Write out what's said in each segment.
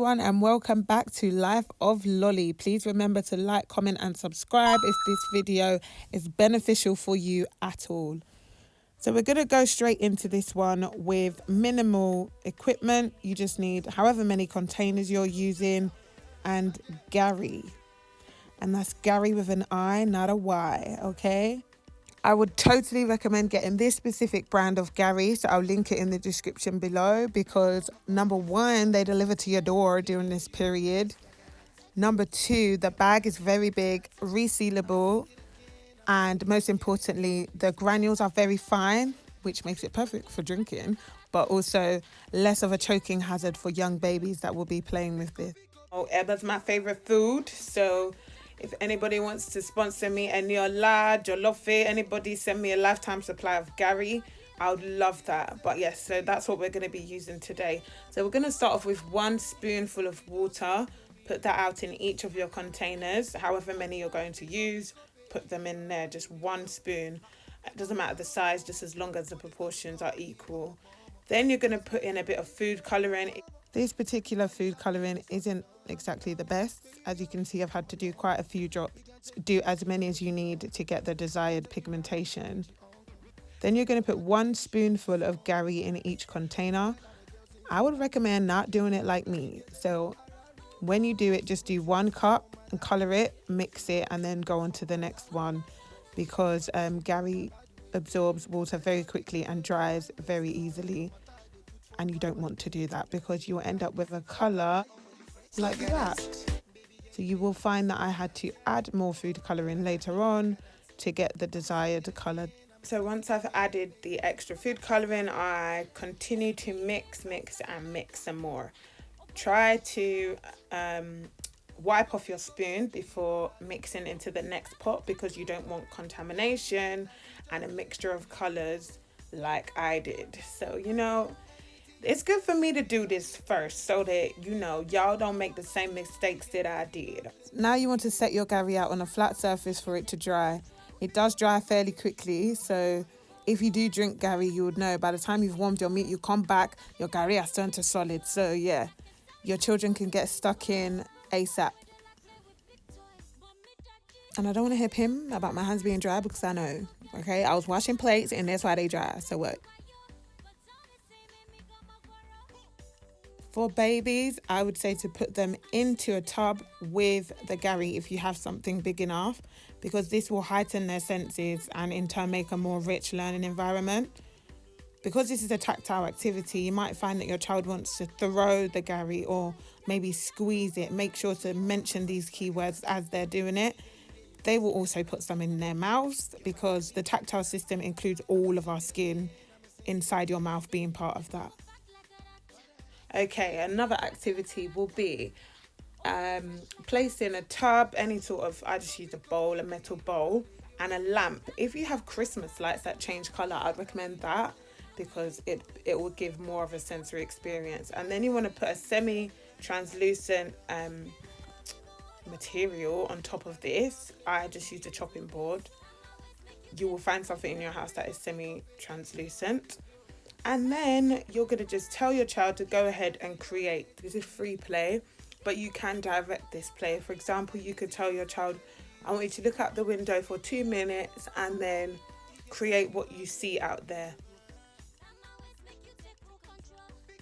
everyone, and welcome back to Life of Lolly. Please remember to like, comment and subscribe if this video is beneficial for you at all. So we're going to go straight into this one with minimal equipment. You just need however many containers you're using and Gary. And that's Gary with an I, not a Y, okay? I would totally recommend getting this specific brand of Gary, so I'll link it in the description below because number one, they deliver to your door during this period. Number two, the bag is very big, resealable, and most importantly, the granules are very fine, which makes it perfect for drinking, but also less of a choking hazard for young babies that will be playing with this. Oh, Eba's my favorite food, so if anybody wants to sponsor me, any Lola, Jollofe, anybody send me a lifetime supply of Gary, I would love that. But yes, so that's what we're going to be using today. So we're going to start off with 1 spoonful of water. Put that out in each of your containers, however many you're going to use. Put them in there, just 1 spoon. It doesn't matter the size, just as long as the proportions are equal. Then you're going to put in a bit of food colouring. This particular food colouring isn't exactly the best. As you can see, I've had to do quite a few drops. Do as many as you need to get the desired pigmentation. Then you're going to put 1 spoonful of Gary in each container. I would recommend not doing it like me. So when you do it, just do 1 cup and colour it, mix it, and then go on to the next one because Gary absorbs water very quickly and dries very easily. And you don't want to do that because you'll end up with a colour like that. So you will find that I had to add more food colouring later on to get the desired colour. So once I've added the extra food colouring, I continue to mix some more. Try to wipe off your spoon before mixing into the next pot because you don't want contamination and a mixture of colours like I did. So, you know, it's good for me to do this first so that, you know, y'all don't make the same mistakes that I did. Now you want to set your Gary out on a flat surface for it to dry. It does dry fairly quickly, so if you do drink Gary, you would know by the time you've warmed your meat, you come back, your Gary has turned to solid. So yeah, your children can get stuck in ASAP. And I don't want to hip him about my hands being dry because I know, okay? I was washing plates and that's why they dry, so what? For babies, I would say to put them into a tub with the Gary if you have something big enough, because this will heighten their senses and in turn make a more rich learning environment. Because this is a tactile activity, you might find that your child wants to throw the Gary or maybe squeeze it. Make sure to mention these keywords as they're doing it. They will also put some in their mouths because the tactile system includes all of our skin inside your mouth being part of that. Okay, another activity will be placed in a tub, any sort of, I just use a bowl, a metal bowl, and a lamp. If you have Christmas lights that change colour, I'd recommend that because it will give more of a sensory experience. And then you want to put a semi-translucent material on top of this. I just used a chopping board. You will find something in your house that is semi-translucent. And then you're going to just tell your child to go ahead and create. This is free play, but you can direct this play. For example, you could tell your child, I want you to look out the window for 2 minutes and then create what you see out there.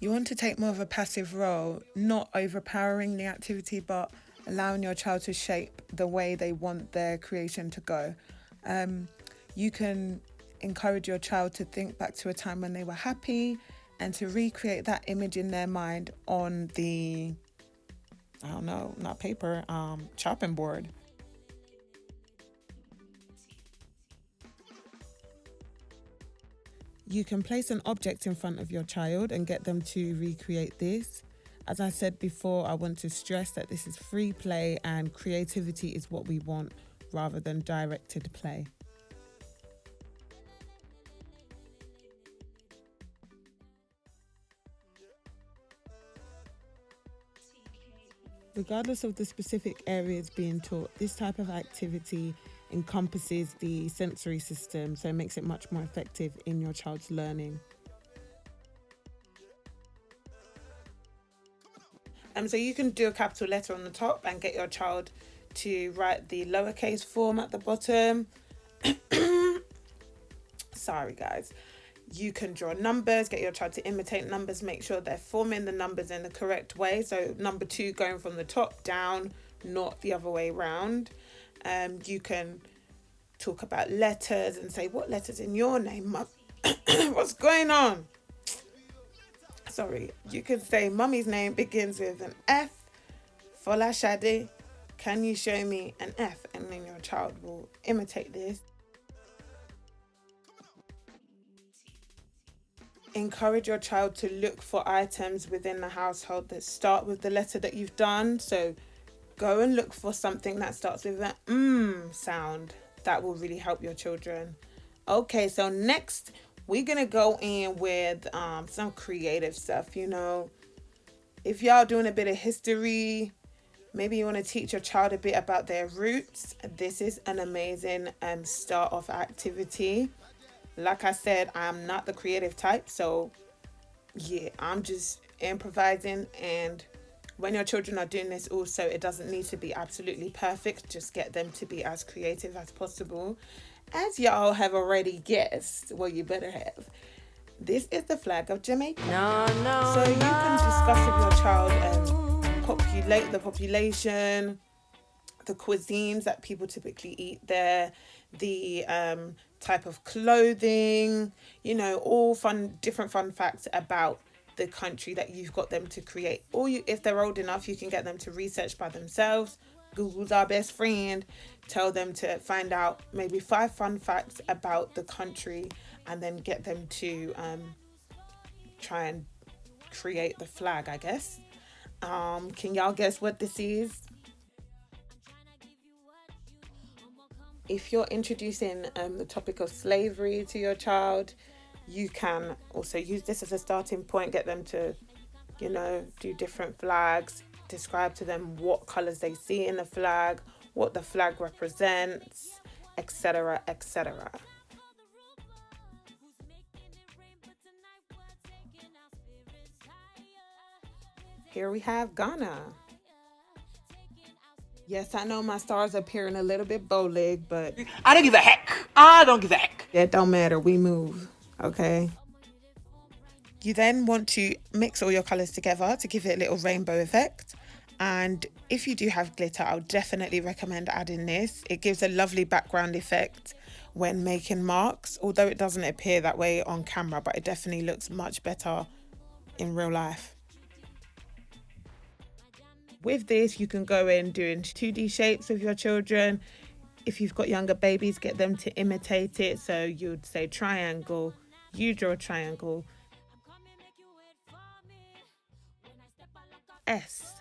You want to take more of a passive role, not overpowering the activity, but allowing your child to shape the way they want their creation to go. You can encourage your child to think back to a time when they were happy and to recreate that image in their mind on the, I don't know, not paper, chopping board. You can place an object in front of your child and get them to recreate this. As I said before, I want to stress that this is free play and creativity is what we want rather than directed play. Regardless of the specific areas being taught, this type of activity encompasses the sensory system, so it makes it much more effective in your child's learning. So you can do a capital letter on the top and get your child to write the lowercase form at the bottom. Sorry guys. You can draw numbers, get your child to imitate numbers, make sure they're forming the numbers in the correct way. So number 2 going from the top down, not the other way around. You can talk about letters and say, what letters in your name, Mum? What's going on? Sorry. You could say, Mummy's name begins with an F. Fola Shade, can you show me an F? And then your child will imitate this. Encourage your child to look for items within the household that start with the letter that you've done. So go and look for something that starts with an sound. That will really help your children. Okay, so next we're gonna go in with some creative stuff. You know, if y'all doing a bit of history, maybe you want to teach your child a bit about their roots. This is an amazing start off activity. Like I said, I'm not the creative type, so yeah, I'm just improvising. And when your children are doing this also, it doesn't need to be absolutely perfect. Just get them to be as creative as possible. As y'all have already guessed, well, you better have, this is the flag of Jamaica. So you can discuss with your child and populate the population, the cuisines that people typically eat there, the type of clothing, you know, all different fun facts about the country that you've got them to create. Or if they're old enough, you can get them to research by themselves. Google's our best friend. Tell them to find out maybe 5 fun facts about the country and then get them to try and create the flag, I guess. Can y'all guess what this is? If you're introducing the topic of slavery to your child, you can also use this as a starting point. Get them to, you know, do different flags, describe to them what colours they see in the flag, what the flag represents, etc., etc. Here we have Ghana. Yes, I know my stars appearing a little bit bow-legged, but I don't give a heck. I don't give a heck. It don't matter. We move. Okay. You then want to mix all your colours together to give it a little rainbow effect. And if you do have glitter, I'll definitely recommend adding this. It gives a lovely background effect when making marks, although it doesn't appear that way on camera, but it definitely looks much better in real life. With this, you can go in doing 2D shapes with your children. If you've got younger babies, get them to imitate it. So you'd say triangle, you draw a triangle. S.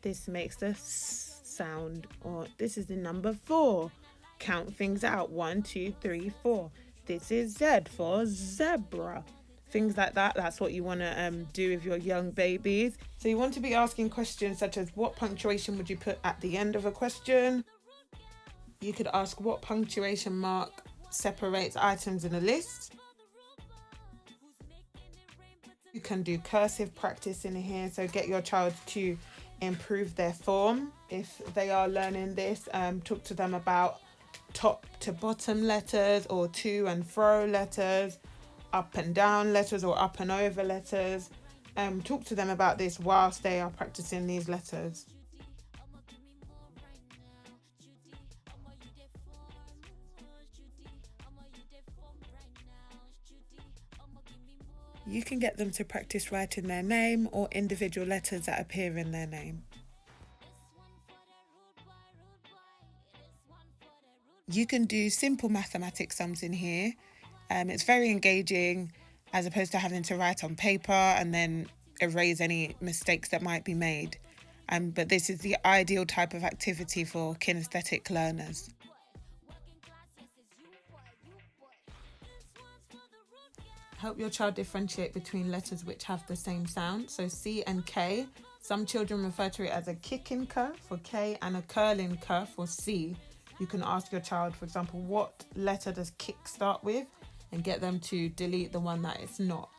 This makes the S sound, or this is the number 4. Count things out. 1, 2, 3, 4. This is Z for zebra. Things like that. That's what you want to do with your young babies. So you want to be asking questions such as, what punctuation would you put at the end of a question? You could ask, what punctuation mark separates items in a list? You can do cursive practice in here, so get your child to improve their form. If they are learning this, talk to them about top to bottom letters, or to and fro letters, up and down letters, or up and over letters. Talk to them about this whilst they are practicing these letters. You can get them to practice writing their name or individual letters that appear in their name. You can do simple mathematics sums in here. It's very engaging, as opposed to having to write on paper and then erase any mistakes that might be made. But this is the ideal type of activity for kinesthetic learners. Help your child differentiate between letters which have the same sound. So C and K. Some children refer to it as a kicking K for K and a curling K for C. You can ask your child, for example, what letter does kick start with, and get them to delete the one that it's not.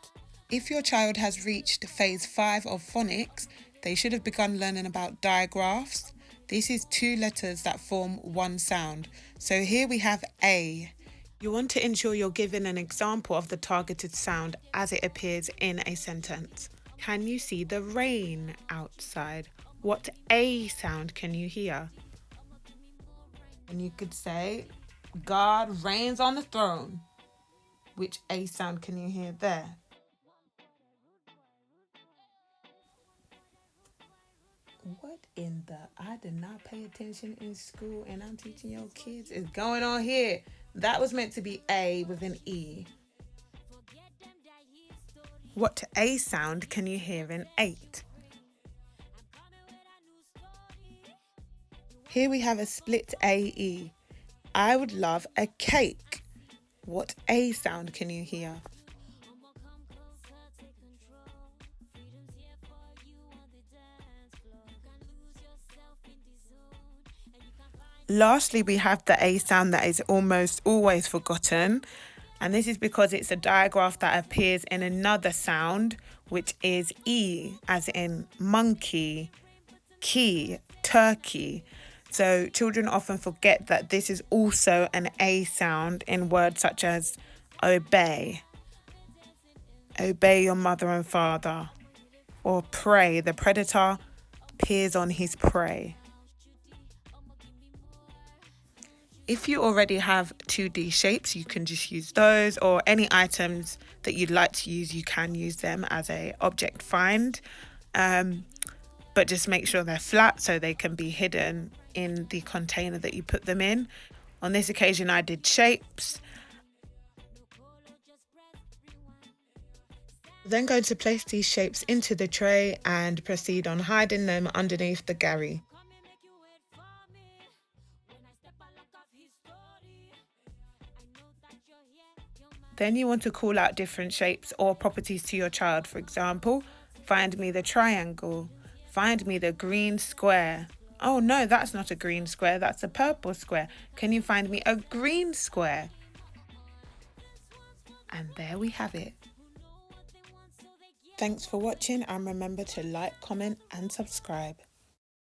If your child has reached phase 5 of phonics, They should have begun learning about digraphs. This is two letters that form one sound. So here we have A. You want to ensure you're given an example of the targeted sound as it appears in a sentence. Can you see the rain outside? What A sound can you hear? And you could say, God reigns on the throne. Which A sound can you hear there? What in the I did not pay attention in school and I'm teaching your kids is going on here? That was meant to be A with an E. What A sound can you hear in 8? Here we have a split AE. I would love a cake. What A sound can you hear? Lastly, we have the A sound that is almost always forgotten. And this is because it's a digraph that appears in another sound, which is E, as in monkey, key, turkey. So children often forget that this is also an A sound in words such as obey. Obey your mother and father. Or prey. The predator peers on his prey. If you already have 2D shapes, you can just use those, or any items that you'd like to use, you can use them as a object find. But just make sure they're flat so they can be hidden in the container that you put them in. On this occasion, I did shapes. Then going to place these shapes into the tray and proceed on hiding them underneath the Gary. Then you want to call out different shapes or properties to your child. For example, find me the triangle. Find me the green square. Oh no, that's not a green square, that's a purple square. Can you find me a green square? And there we have it. Thanks for watching and remember to like, comment and subscribe.